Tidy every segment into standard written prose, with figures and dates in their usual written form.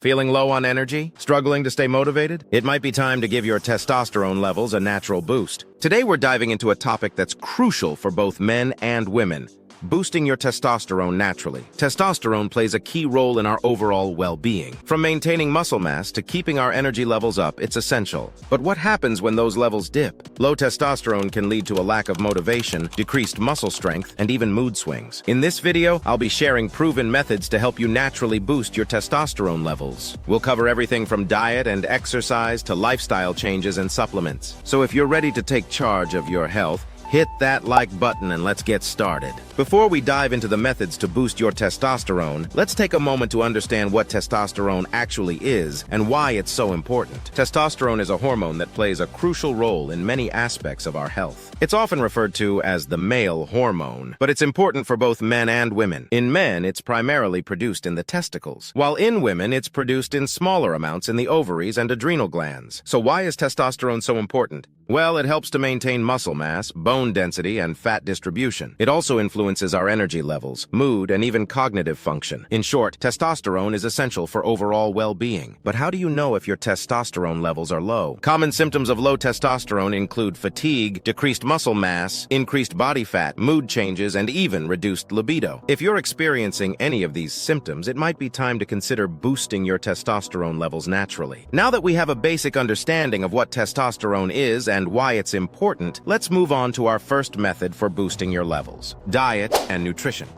Feeling low on energy? Struggling to stay motivated? It might be time to give your testosterone levels a natural boost. Today we're diving into a topic that's crucial for both men and women: boosting your testosterone naturally. Testosterone plays a key role in our overall well-being. From maintaining muscle mass to keeping our energy levels up, it's essential. But what happens when those levels dip? Low testosterone can lead to a lack of motivation, decreased muscle strength, and even mood swings. In this video, I'll be sharing proven methods to help you naturally boost your testosterone levels. We'll cover everything from diet and exercise to lifestyle changes and supplements. So if you're ready to take charge of your health, hit that like button and let's get started. Before we dive into the methods to boost your testosterone, let's take a moment to understand what testosterone actually is and why it's so important. Testosterone is a hormone that plays a crucial role in many aspects of our health. It's often referred to as the male hormone, but it's important for both men and women. In men, it's primarily produced in the testicles, while in women, it's produced in smaller amounts in the ovaries and adrenal glands. So why is testosterone so important? Well, it helps to maintain muscle mass, bone density, and fat distribution. It also influences our energy levels, mood, and even cognitive function. In short, testosterone is essential for overall well-being. But how do you know if your testosterone levels are low? Common symptoms of low testosterone include fatigue, decreased muscle mass, increased body fat, mood changes, and even reduced libido. If you're experiencing any of these symptoms, it might be time to consider boosting your testosterone levels naturally. Now that we have a basic understanding of what testosterone is and why it's important, let's move on to our first method for boosting your levels: diet and nutrition.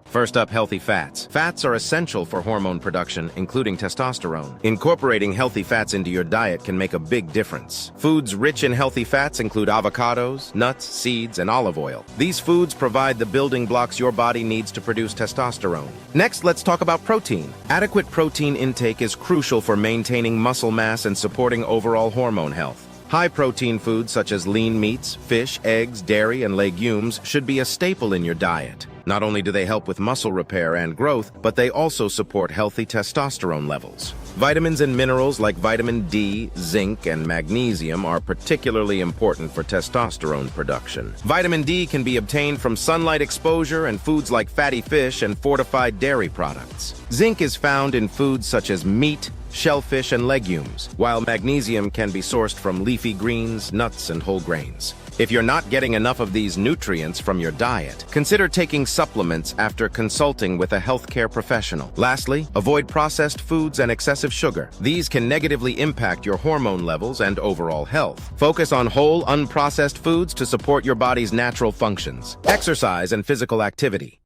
First up, healthy fats. Fats are essential for hormone production, including testosterone. Incorporating healthy fats into your diet can make a big difference. Foods rich in healthy fats include avocados, nuts, seeds, and olive oil. These foods provide the building blocks your body needs to produce testosterone. Next, let's talk about protein. Adequate protein intake is crucial for maintaining muscle mass and supporting overall hormone health. High-protein foods such as lean meats, fish, eggs, dairy, and legumes should be a staple in your diet. Not only do they help with muscle repair and growth, but they also support healthy testosterone levels. Vitamins and minerals like vitamin D, zinc, and magnesium are particularly important for testosterone production. Vitamin D can be obtained from sunlight exposure and foods like fatty fish and fortified dairy products. Zinc is found in foods such as meat, shellfish, and legumes, while magnesium can be sourced from leafy greens, nuts, and whole grains. If you're not getting enough of these nutrients from your diet, consider taking supplements after consulting with a healthcare professional. Lastly, avoid processed foods and excessive sugar. These can negatively impact your hormone levels and overall health. Focus on whole, unprocessed foods to support your body's natural functions. Exercise and physical activity.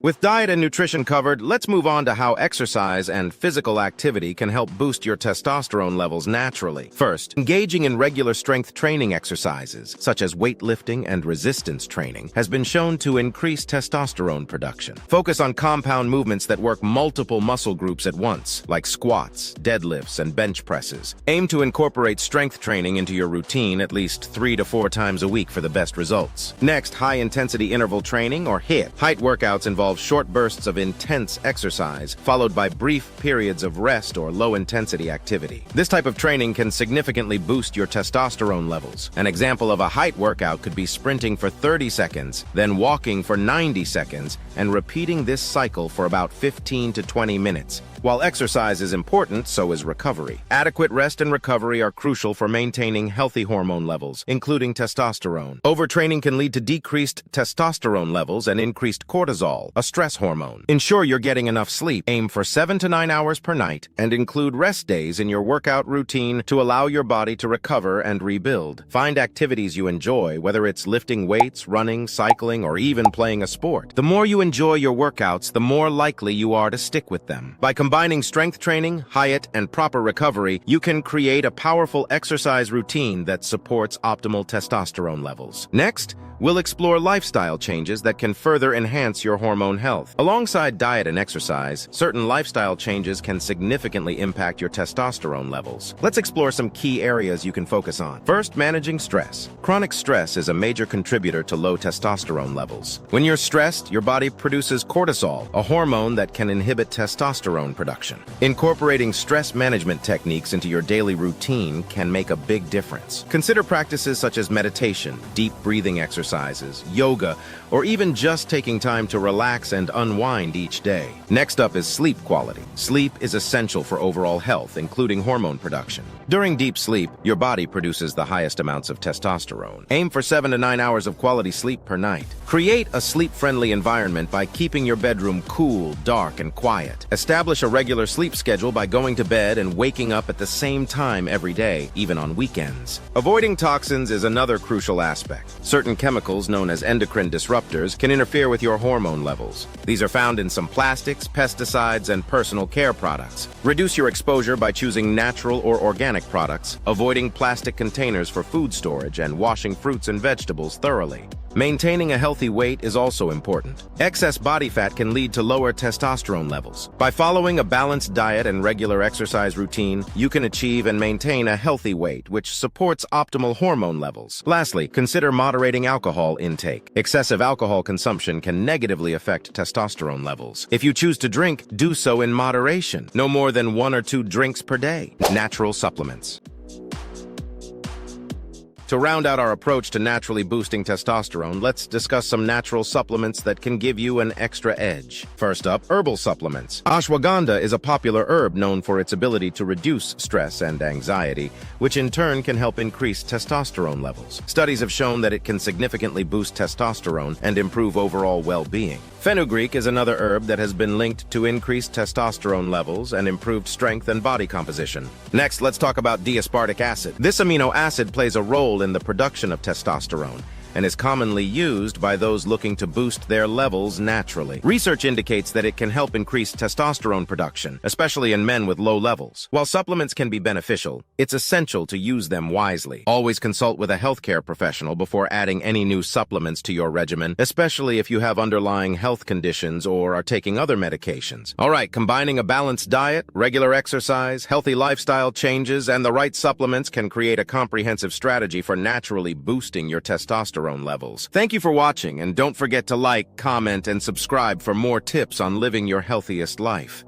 With diet and nutrition covered, let's move on to how exercise and physical activity can help boost your testosterone levels naturally. First, engaging in regular strength training exercises, such as weightlifting and resistance training, has been shown to increase testosterone production. Focus on compound movements that work multiple muscle groups at once, like squats, deadlifts, and bench presses. Aim to incorporate strength training into your routine at least 3 to 4 times a week for the best results. Next, high-intensity interval training, or HIIT. HIIT workouts involve short bursts of intense exercise, followed by brief periods of rest or low-intensity activity. This type of training can significantly boost your testosterone levels. An example of a HIIT workout could be sprinting for 30 seconds, then walking for 90 seconds, and repeating this cycle for about 15 to 20 minutes. While exercise is important, so is recovery. Adequate rest and recovery are crucial for maintaining healthy hormone levels, including testosterone. Overtraining can lead to decreased testosterone levels and increased cortisol, a stress hormone. Ensure you're getting enough sleep. Aim for 7 to 9 hours per night, and include rest days in your workout routine to allow your body to recover and rebuild. Find activities you enjoy, whether it's lifting weights, running, cycling, or even playing a sport. The more you enjoy your workouts, the more likely you are to stick with them. By combining strength training, HIIT, and proper recovery, you can create a powerful exercise routine that supports optimal testosterone levels. Next, we'll explore lifestyle changes that can further enhance your hormone health. Alongside diet and exercise, certain lifestyle changes can significantly impact your testosterone levels. Let's explore some key areas you can focus on. First, managing stress. Chronic stress is a major contributor to low testosterone levels. When you're stressed, your body produces cortisol, a hormone that can inhibit testosterone production. Incorporating stress management techniques into your daily routine can make a big difference. Consider practices such as meditation, deep breathing exercises, yoga, or even just taking time to relax and unwind each day. Next up is sleep quality. Sleep is essential for overall health, including hormone production. During deep sleep, your body produces the highest amounts of testosterone. Aim for 7 to 9 hours of quality sleep per night. Create a sleep-friendly environment by keeping your bedroom cool, dark, and quiet. Establish a regular sleep schedule by going to bed and waking up at the same time every day, even on weekends. Avoiding toxins is another crucial aspect. Certain chemicals, known as endocrine disruptors, can interfere with your hormone levels. These are found in some plastics, pesticides, and personal care products. Reduce your exposure by choosing natural or organic products, avoiding plastic containers for food storage, and washing fruits and vegetables thoroughly. Maintaining a healthy weight is also important. Excess body fat can lead to lower testosterone levels. By following a balanced diet and regular exercise routine, you can achieve and maintain a healthy weight, which supports optimal hormone levels. Lastly, consider moderating alcohol intake. Excessive alcohol consumption can negatively affect testosterone levels. If you choose to drink, do so in moderation. No more than 1 or 2 drinks per day. Natural supplements. To round out our approach to naturally boosting testosterone, let's discuss some natural supplements that can give you an extra edge. First up, herbal supplements. Ashwagandha is a popular herb known for its ability to reduce stress and anxiety, which in turn can help increase testosterone levels. Studies have shown that it can significantly boost testosterone and improve overall well-being. Fenugreek is another herb that has been linked to increased testosterone levels and improved strength and body composition. Next, let's talk about D-aspartic acid. This amino acid plays a role in the production of testosterone and is commonly used by those looking to boost their levels naturally. Research indicates that it can help increase testosterone production, especially in men with low levels. While supplements can be beneficial, it's essential to use them wisely. Always consult with a healthcare professional before adding any new supplements to your regimen, especially if you have underlying health conditions or are taking other medications. All right, combining a balanced diet, regular exercise, healthy lifestyle changes, and the right supplements can create a comprehensive strategy for naturally boosting your testosterone levels. Thank you for watching, and don't forget to like, comment, and subscribe for more tips on living your healthiest life.